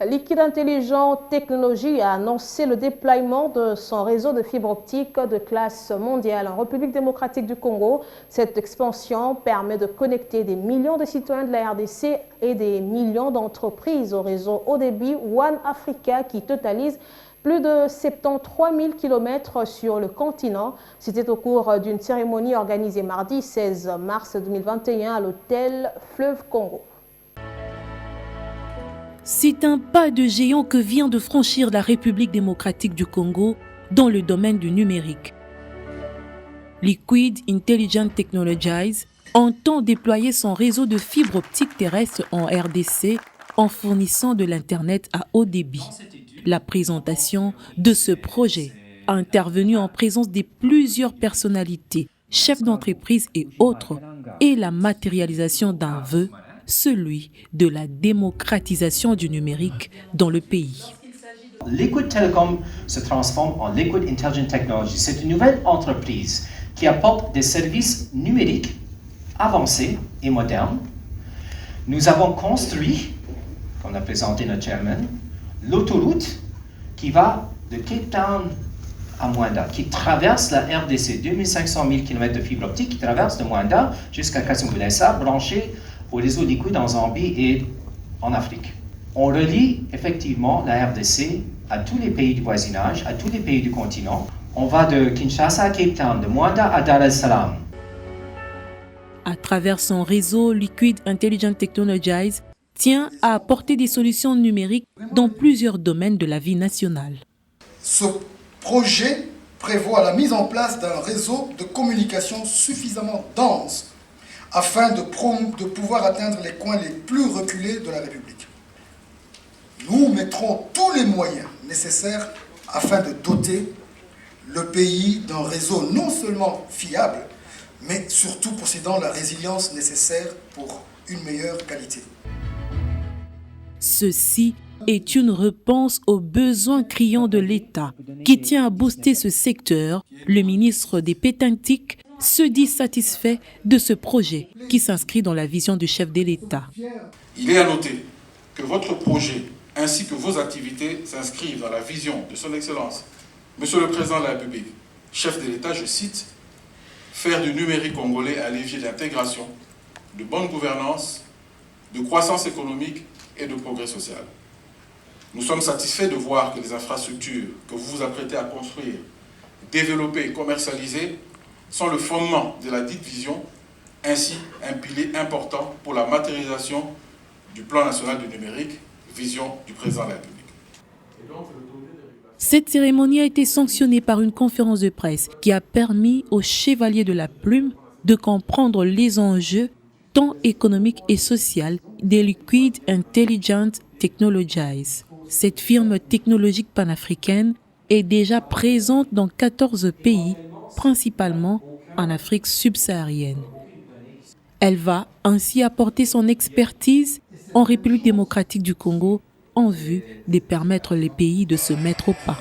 Liquid Intelligent Technologies a annoncé le déploiement de son réseau de fibre optique de classe mondiale en République démocratique du Congo. Cette expansion permet de connecter des millions de citoyens de la RDC et des millions d'entreprises au réseau haut débit One Africa qui totalise plus de 73 000 km sur le continent. C'était au cours d'une cérémonie organisée mardi 16 mars 2021 à l'hôtel Fleuve Congo. C'est un pas de géant que vient de franchir la République démocratique du Congo dans le domaine du numérique. Liquid Intelligent Technologies entend déployer son réseau de fibres optiques terrestres en RDC en fournissant de l'Internet à haut débit. La présentation de ce projet a intervenu en présence de plusieurs personnalités, chefs d'entreprise et autres, et la matérialisation d'un vœu, celui de la démocratisation du numérique dans le pays. Liquid Telecom se transforme en Liquid Intelligent Technologies. C'est une nouvelle entreprise qui apporte des services numériques avancés et modernes. Nous avons construit, comme l'a présenté notre chairman, l'autoroute qui va de Cape Town à Mwanda, qui traverse la RDC, 2500 000 km de fibre optique, qui traverse de Mwanda jusqu'à Kasumbalesa, branché au réseau Liquid en Zambie et en Afrique. On relie effectivement la RDC à tous les pays du voisinage, à tous les pays du continent. On va de Kinshasa à Cape Town, de Mwanda à Dar es Salaam. À travers son réseau, Liquid Intelligent Technologies tient à apporter des solutions numériques dans plusieurs domaines de la vie nationale. Ce projet prévoit la mise en place d'un réseau de communication suffisamment dense afin de pouvoir atteindre les coins les plus reculés de la République. Nous mettrons tous les moyens nécessaires afin de doter le pays d'un réseau non seulement fiable, mais surtout possédant la résilience nécessaire pour une meilleure qualité. Ceci est une réponse aux besoins criants de l'État qui tient à booster ce secteur. Le ministre des Pétantiques se dit satisfait de ce projet qui s'inscrit dans la vision du chef de l'État. Il est à noter que votre projet ainsi que vos activités s'inscrivent dans la vision de son Excellence, Monsieur le Président de la République, chef de l'État, je cite, « Faire du numérique congolais un levier d'intégration, de bonne gouvernance, de croissance économique et de progrès social. » Nous sommes satisfaits de voir que les infrastructures que vous vous apprêtez à construire, développer et commercialiser sont le fondement de la dite vision, ainsi un pilier important pour la matérialisation du plan national du numérique, vision du président de la République. Cette cérémonie a été sanctionnée par une conférence de presse qui a permis aux chevaliers de la plume de comprendre les enjeux tant économiques et sociaux des Liquid Intelligent Technologies. Cette firme technologique panafricaine est déjà présente dans 14 pays, principalement en Afrique subsaharienne. Elle va ainsi apporter son expertise en République démocratique du Congo en vue de permettre les pays de se mettre au pas.